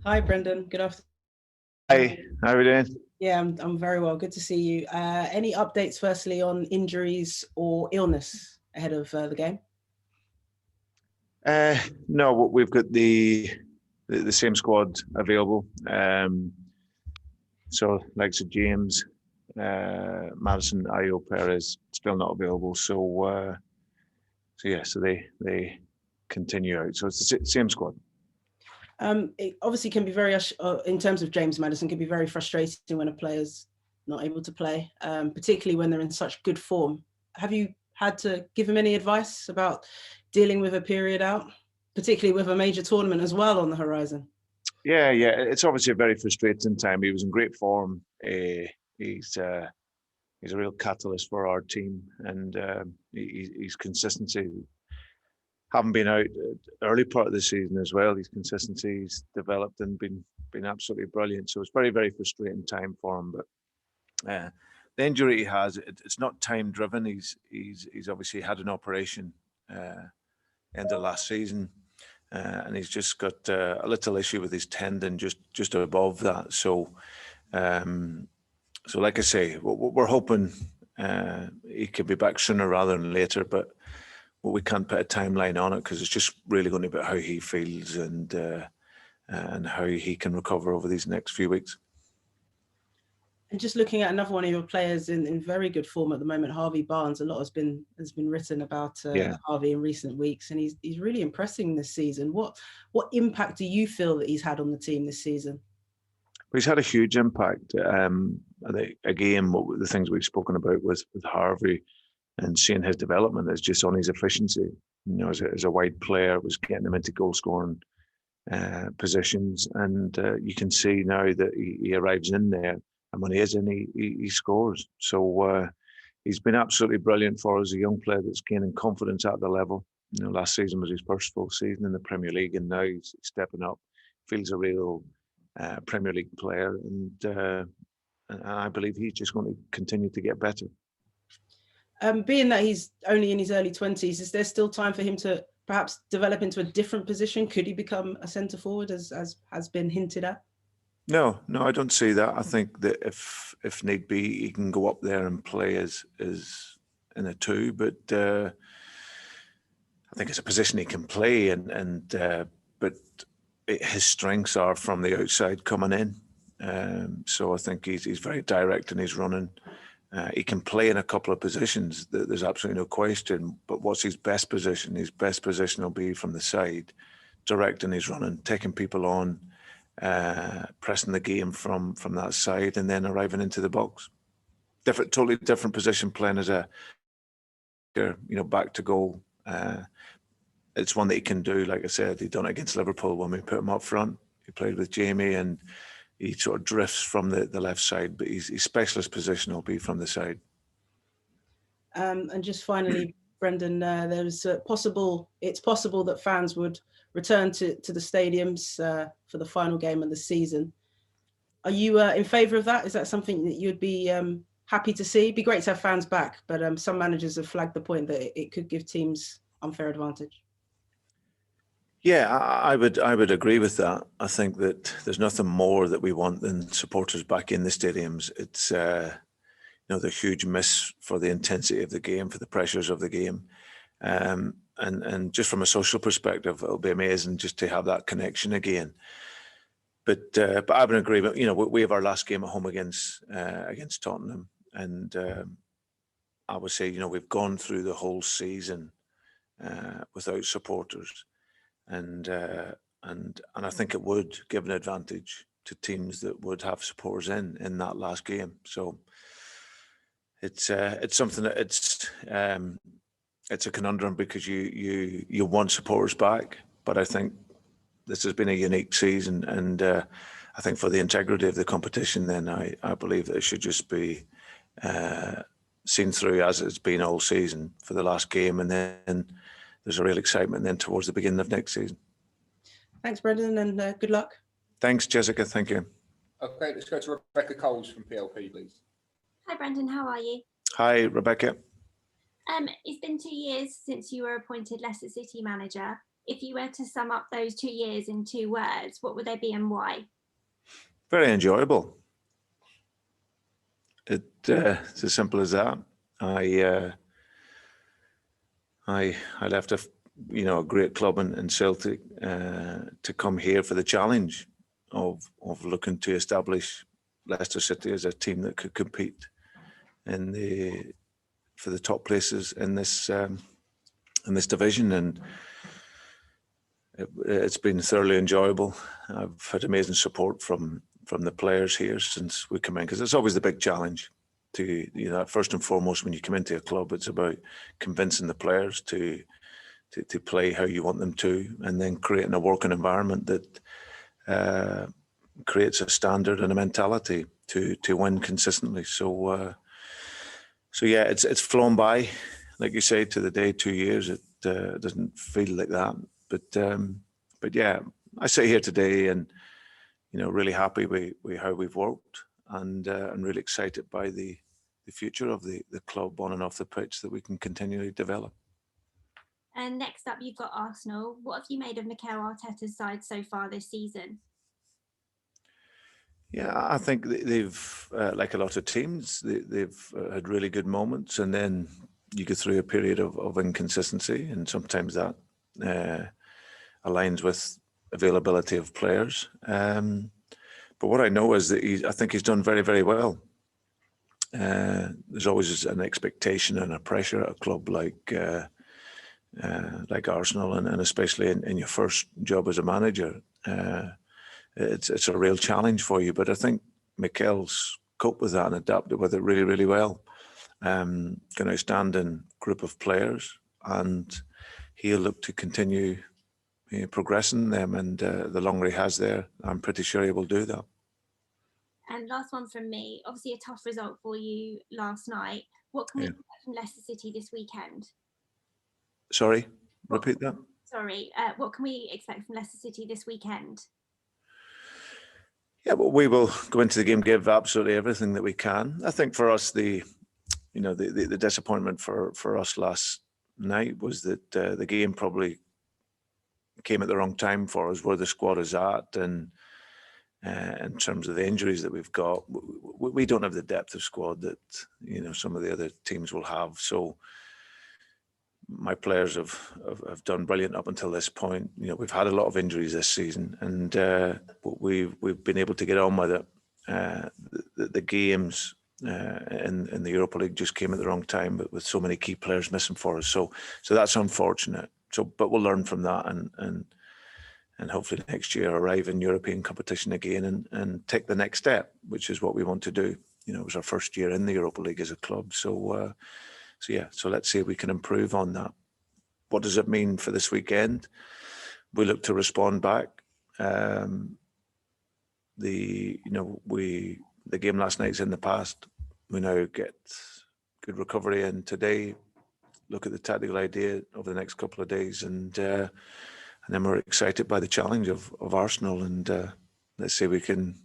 Hi, Brendan. Good afternoon. Hi, how are we doing? Yeah, I'm very well. Good to see you. Any updates, firstly, on injuries or illness ahead of the game? No, we've got the same squad available. So, like James, Madison, Ayo, Perez still not available. So they continue out. So it's the same squad. It obviously can be very, in terms of James Maddison, can be very frustrating when a player's not able to play, particularly when they're in such good form. Have you had to give him any advice about dealing with a period out, particularly with a major tournament as well on the horizon? Yeah. It's obviously a very frustrating time. He was in great form. He's he's a real catalyst for our team, and his consistency. Having been out early part of the season as well, his consistency's developed and been absolutely brilliant. So it's very frustrating time for him. But the injury he has, it's not time driven. He's obviously had an operation end of last season, and he's just got a little issue with his tendon just above that. So like I say, we're hoping he could be back sooner rather than later, but we can't put a timeline on it because it's just really going to be about how he feels and how he can recover over these next few weeks. And just looking at another one of your players in very good form at the moment, Harvey Barnes. A lot has been written about Harvey in recent weeks, and he's really impressing this season. What impact do you feel that he's had on the team this season? He's had a huge impact. I think again, the things we've spoken about with Harvey and seeing his development is just on his efficiency. You know, as a wide player, was getting him into goal scoring positions, and you can see now that he arrives in there, and when he is in, he scores. So he's been absolutely brilliant for us, a young player that's gaining confidence at the level. You know, last season was his first full season in the Premier League, and now he's stepping up. Feels a real Premier League player, and I believe he's just going to continue to get better. Being that he's only in his early 20s, is there still time for him to perhaps develop into a different position? Could he become a centre forward, as has been hinted at? No, I don't see that. I think that if need be, he can go up there and play as in a two. But I think it's a position he can play, but his strengths are from the outside coming in. So I think he's very direct in his running. He can play in a couple of positions. There's absolutely no question. But what's his best position? His best position will be from the side, directing his running, taking people on, pressing the game from that side, and then arriving into the box. Totally different position, playing as a back to goal. It's one that he can do. Like I said, he done it against Liverpool when we put him up front. He played with Jamie, and he sort of drifts from the left side, but his specialist position will be from the side. And just finally, Brendan, it's possible that fans would return to the stadiums for the final game of the season. Are you in favour of that? Is that something that you'd be happy to see? It'd be great to have fans back, but some managers have flagged the point that it could give teams unfair advantage. Yeah, I would agree with that. I think that there's nothing more that we want than supporters back in the stadiums. It's the huge miss for the intensity of the game, for the pressures of the game, and just from a social perspective, it'll be amazing just to have that connection again. But I would agree. But we have our last game at home against Tottenham, and I would say we've gone through the whole season without supporters. And I think it would give an advantage to teams that would have supporters in that last game. So it's something that it's a conundrum because you want supporters back, but I think this has been a unique season, and I think for the integrity of the competition, then I believe that it should just be seen through as it's been all season for the last game, and then there's a real excitement then towards the beginning of next season. Thanks, Brendan, and good luck. Thanks, Jessica. Thank you. Okay, let's go to Rebecca Coles from PLP, please. Hi, Brendan. How are you? Hi, Rebecca. It's been 2 years since you were appointed Leicester City manager. If you were to sum up those 2 years in 2 words, what would they be and why? Very enjoyable. It's as simple as that. I left a great club in Celtic to come here for the challenge of looking to establish Leicester City as a team that could compete for the top places in this division, and it's been thoroughly enjoyable. I've had amazing support from the players here since we come in, because it's always the big challenge. First and foremost, when you come into a club, it's about convincing the players to play how you want them to, and then creating a working environment that creates a standard and a mentality to win consistently. So yeah, it's flown by, like you say, to the day. 2 years, it doesn't feel like that, but yeah, I sit here today and really happy with how we've worked, and I'm really excited by the future of the club on and off the pitch, that we can continually develop. And next up, you've got Arsenal. What have you made of Mikel Arteta's side so far this season? Yeah, I think they've, like a lot of teams, they've had really good moments, and then you go through a period of inconsistency, and sometimes that aligns with availability of players. But what I know is that I think he's done very, very well. There's always an expectation and a pressure at a club like Arsenal, and especially in your first job as a manager. It's a real challenge for you, but I think Mikel's coped with that and adapted with it really, really well. An outstanding group of players, and he'll look to continue progressing them, and the longer he has there, I'm pretty sure he will do that. And last one from me, obviously a tough result for you last night. What can we expect from Leicester City this weekend? Sorry, repeat that. Sorry, what can we expect from Leicester City this weekend? Yeah, well, we will go into the game, give absolutely everything that we can. I think for us, the disappointment for us last night was that the game probably came at the wrong time for us, where the squad is at, and in terms of the injuries that we've got, we don't have the depth of squad that some of the other teams will have. So my players have done brilliant up until this point. We've had a lot of injuries this season, and we've been able to get on with it. The games in the Europa League just came at the wrong time, but with so many key players missing for us. So that's unfortunate. But we'll learn from that, and hopefully next year arrive in European competition again and take the next step, which is what we want to do. It was our first year in the Europa League as a club. So let's see if we can improve on that. What does it mean for this weekend? We look to respond back. The game last night's in the past. We now get good recovery, and today look at the tactical idea over the next couple of days, and then we're excited by the challenge of Arsenal, and let's see if we can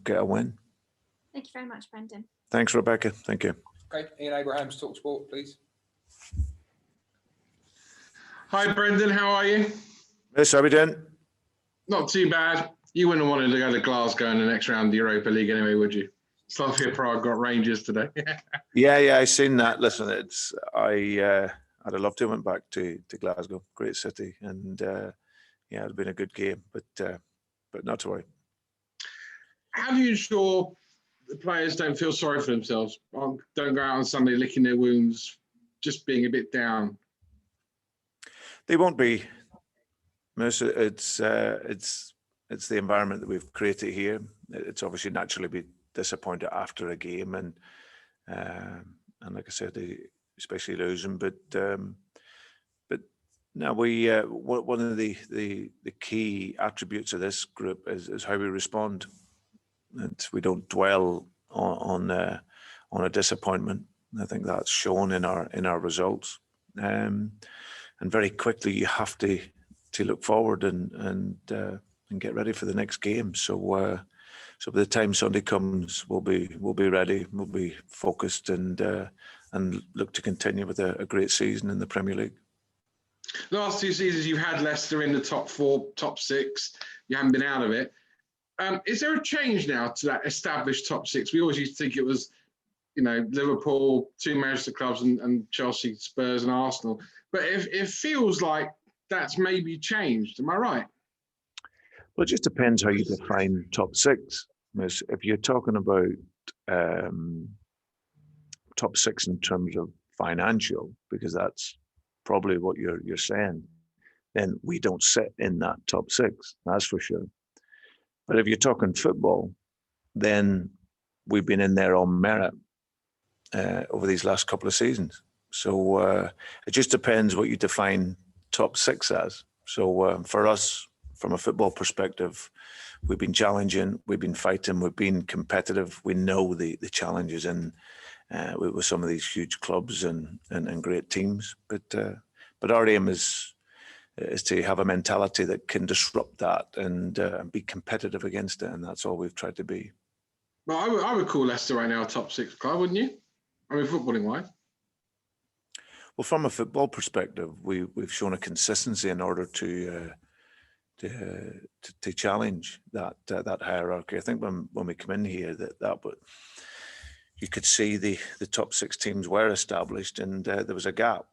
get a win. Thank you very much, Brendan. Thanks, Rebecca. Thank you. Okay, Ian Abrahams, Talk Sport, please. Hi, Brendan. How are you? Yes, how are we doing? Not too bad. You wouldn't have wanted to go to Glasgow in the next round of the Europa League anyway, would you? Slavia Prague got Rangers today. Yeah, I seen that. Listen, I'd have loved to have went back to Glasgow, great city, and it'd been a good game, but not to worry. How do you ensure the players don't feel sorry for themselves? Don't go out on Sunday licking their wounds, just being a bit down. They won't be. It's the environment that we've created here. It's obviously naturally be disappointed after a game, and like I said, they especially losing. But no, we one of the key attributes of this group is how we respond. And we don't dwell on a disappointment. I think that's shown in our results. And very quickly you have to look forward and get ready for the next game. So by the time Sunday comes, we'll be ready. We'll be focused and look to continue with a great season in the Premier League. The last 2 seasons, you've had Leicester in the top 4, top 6. You haven't been out of it. Is there a change now to that established top 6? We always used to think it was, Liverpool, 2 Manchester clubs, and Chelsea, Spurs, and Arsenal. But it feels like that's maybe changed. Am I right? Well, it just depends how you define top 6. If you're talking about top 6 in terms of financial, because that's probably what you're saying, then we don't sit in that top 6. That's for sure. But if you're talking football, then we've been in there on merit over these last couple of seasons. So it just depends what you define top 6 as. So for us, from a football perspective, we've been challenging, we've been fighting, we've been competitive. We know the challenges and with some of these huge clubs and great teams. But our aim is to have a mentality that can disrupt that and be competitive against it, and that's all we've tried to be. Well, I would call Leicester right now a top 6 club, wouldn't you? I mean, footballing wise. Well, from a football perspective, we've shown a consistency in order to challenge that hierarchy. I think when we come in here, but you could see the top 6 teams were established, and there was a gap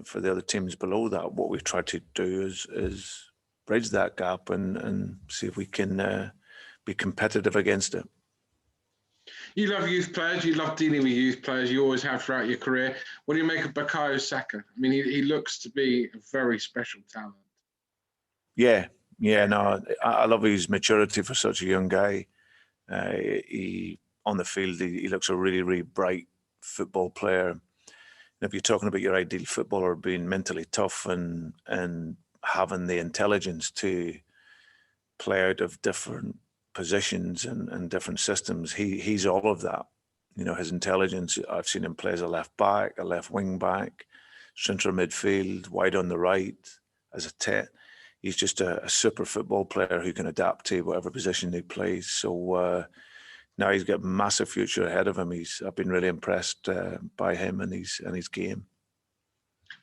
for the other teams below that. What we've tried to do is bridge that gap and see if we can be competitive against it. You love youth players. You love dealing with youth players. You always have throughout your career. What do you make of Bukayo Saka? I mean, he looks to be a very special talent. Yeah, no, I love his maturity for such a young guy. He on the field, he looks a really, really bright football player. And if you're talking about your ideal footballer being mentally tough and having the intelligence to play out of different positions and different systems, he's all of that. His intelligence, I've seen him play as a left back, a left wing back, centre midfield, wide on the right, as a 10. He's just a super football player who can adapt to whatever position he plays. So now he's got a massive future ahead of him. I've been really impressed by him and his game.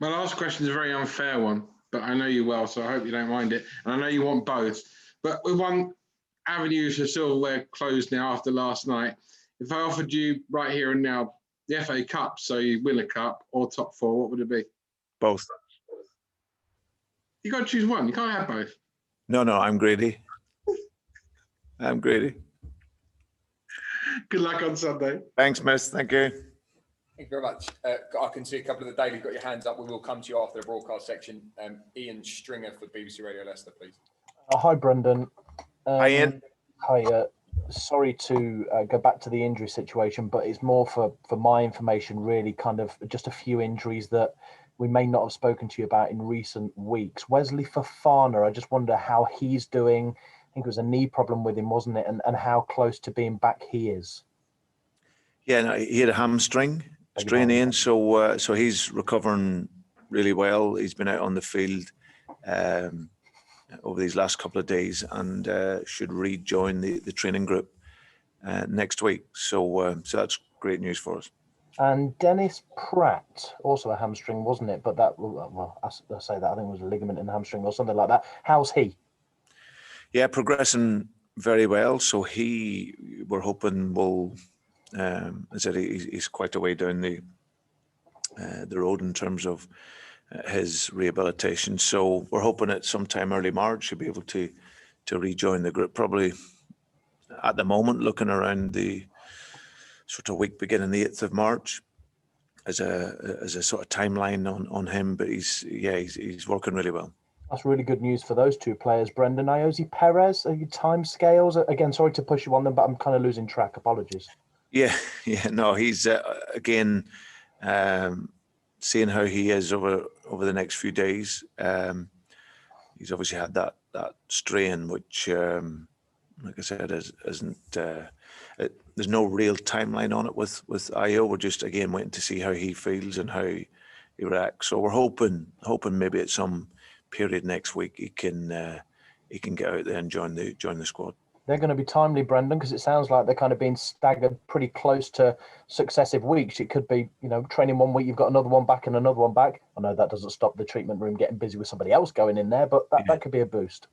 My last question is a very unfair one, but I know you well, so I hope you don't mind it. And I know you want both. But with one avenue for silverware closed now after last night, if I offered you right here and now the FA Cup, so you win a cup, or top 4, what would it be? Both. You got to choose one. You can't have both. No, I'm greedy. I'm greedy. Good luck on Sunday. Thanks, miss. Thank you. Thank you very much. I can see a couple of the daily got your hands up. We will come to you after the broadcast section. Ian Stringer for BBC Radio Leicester, please. Hi, Brendan. Hi, Ian. Hi. Sorry to go back to the injury situation, but it's more for my information, really, kind of just a few injuries that we may not have spoken to you about in recent weeks. Wesley Fofana, I just wonder how he's doing. I think it was a knee problem with him, wasn't it? And how close to being back he is. Yeah, no, he had a hamstring strain in, so he's recovering really well. He's been out on the field over these last couple of days and should rejoin the training group next week. So that's great news for us. And Dennis Pratt, also a hamstring, wasn't it? But that, well, I say that, I think it was a ligament in the hamstring or something like that. How's he? Yeah, progressing very well. So we're hoping will, I said he's quite a way down the road in terms of his rehabilitation. So we're hoping at sometime early March he'll be able to rejoin the group. Probably at the moment looking around the sort of week beginning the 8th of March as a sort of timeline on him. But he's working really well. That's really good news for those two players, Brendan. Iosi Perez, are your time scales? Again, sorry to push you on them, but I'm kind of losing track. Apologies. Yeah, no, he's again seeing how he is over the next few days. He's obviously had that strain, which, like I said, isn't. There's no real timeline on it with Io. We're just again waiting to see how he feels and how he reacts. So we're hoping maybe at some period next week he can get out there and join the squad. They're going to be timely, Brendan, because it sounds like they're kind of being staggered pretty close to successive weeks. It could be, training one week, you've got another one back and another one back. I know that doesn't stop the treatment room getting busy with somebody else going in there, but that could be a boost.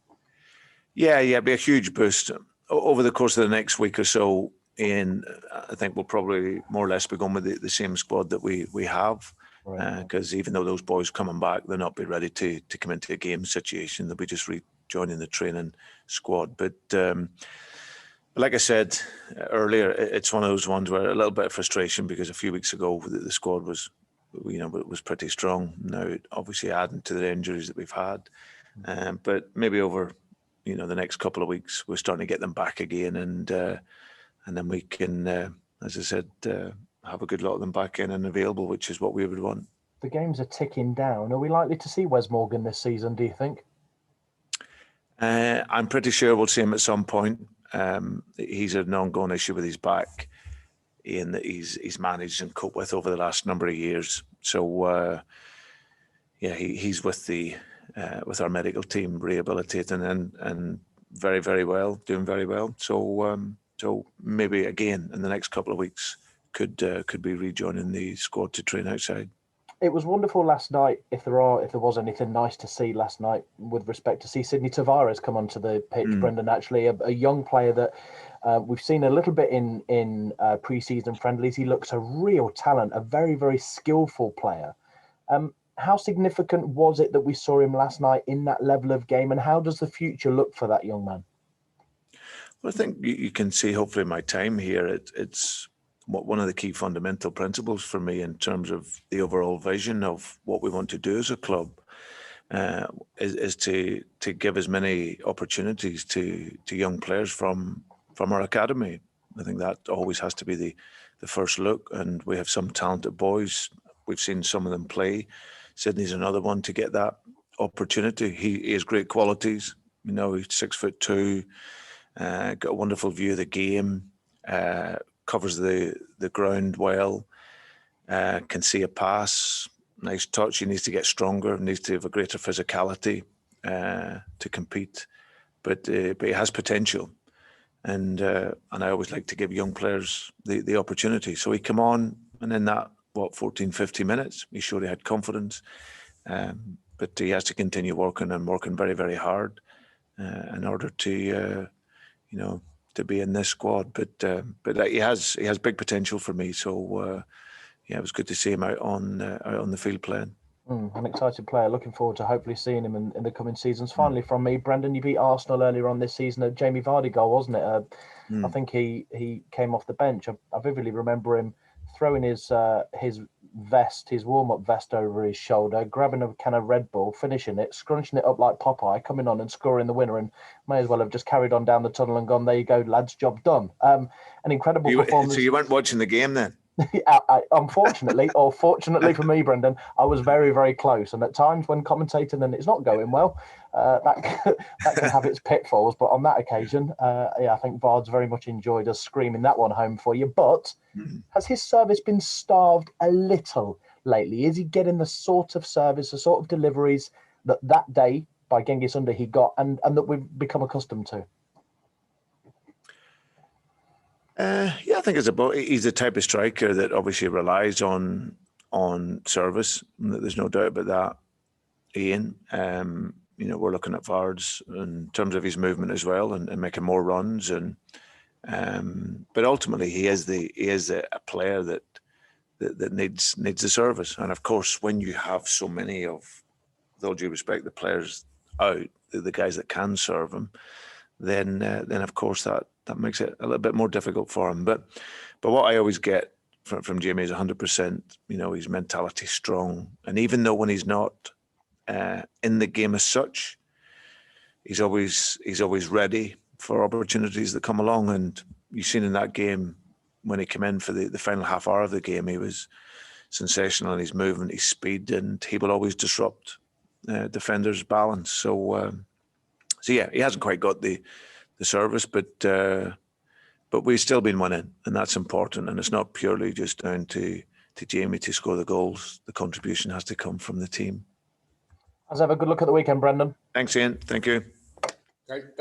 Yeah, it'd be a huge boost. Over the course of the next week or so, Ian, I think we'll probably more or less be going with the same squad that we have. Because even though those boys coming back, they'll not be ready to come into a game situation. They'll be just rejoining the training squad. But like I said earlier, it's one of those ones where a little bit of frustration, because a few weeks ago the squad was pretty strong. Now, obviously adding to the injuries that we've had, but maybe over the next couple of weeks we're starting to get them back again, and then we can, as I said, have a good lot of them back in and available, which is what we would want. The games are ticking down. Are we likely to see Wes Morgan this season, do you think? I'm pretty sure we'll see him at some point. He's an ongoing issue with his back, Ian, that he's managed and coped with over the last number of years. So, he's with with our medical team rehabilitating and very, very well, doing very well. So maybe again in the next couple of weeks could be rejoining the squad to train outside. It was wonderful last night. If there was anything nice to see last night with respect to see Sydney Tavares come onto the pitch, Brendan, actually a young player that we've seen a little bit in pre-season friendlies. He looks a real talent, a very, very skillful player. How significant was it that we saw him last night in that level of game, and how does the future look for that young man? Well, I think you can see, hopefully, in my time here, it's one of the key fundamental principles for me in terms of the overall vision of what we want to do as a club, is to give as many opportunities to young players from our academy. I think that always has to be the first look, and we have some talented boys. We've seen some of them play. Sydney's another one to get that opportunity. He has great qualities. He's 6'2", got a wonderful view of the game, covers the ground well, can see a pass, nice touch. He needs to get stronger, needs to have a greater physicality to compete, but he has potential, and I always like to give young players the opportunity. So he came on, and in that 14, 15 minutes, he showed he had confidence, but he has to continue working very, very hard in order to to be in this squad. But he has big potential for me. So it was good to see him out on the field playing. An excited player. Looking forward to hopefully seeing him in the coming seasons. Finally, from me, Brendan, you beat Arsenal earlier on this season at Jamie Vardy goal, wasn't it? I think he came off the bench. I vividly remember him throwing his warm-up vest over his shoulder, grabbing a can of Red Bull, finishing it, scrunching it up like Popeye, coming on and scoring the winner, and may as well have just carried on down the tunnel and gone, there you go, lads, job done. An incredible performance. So you weren't watching the game then? Unfortunately, or fortunately for me, Brendan, I was very, very close. And at times when commentating and it's not going well, that can have its pitfalls. But on that occasion, I think Vard's very much enjoyed us screaming that one home for you. But has his service been starved a little lately? Is he getting the sort of service, the sort of deliveries that day by Genghis Under he got and that we've become accustomed to? I think he's the type of striker that obviously relies on service. There's no doubt about that, Ian. We're looking at Vards in terms of his movement as well and making more runs. But ultimately, he is a player that needs the service. And of course, when you have so many of, with all due respect, the players out, the guys that can serve him, then of course that makes it a little bit more difficult for him. But what I always get from Jamie is 100%. His mentality strong, and even though when he's not in the game as such, he's always ready for opportunities that come along. And you've seen in that game when he came in for the final half hour of the game, he was sensational in his movement, his speed, and he will always disrupt defenders' balance. So yeah, he hasn't quite got the service, but we've still been winning, and that's important. And it's not purely just down to Jamie to score the goals. The contribution has to come from the team. Let's have a good look at the weekend, Brendan. Thanks, Ian. Thank you. Great.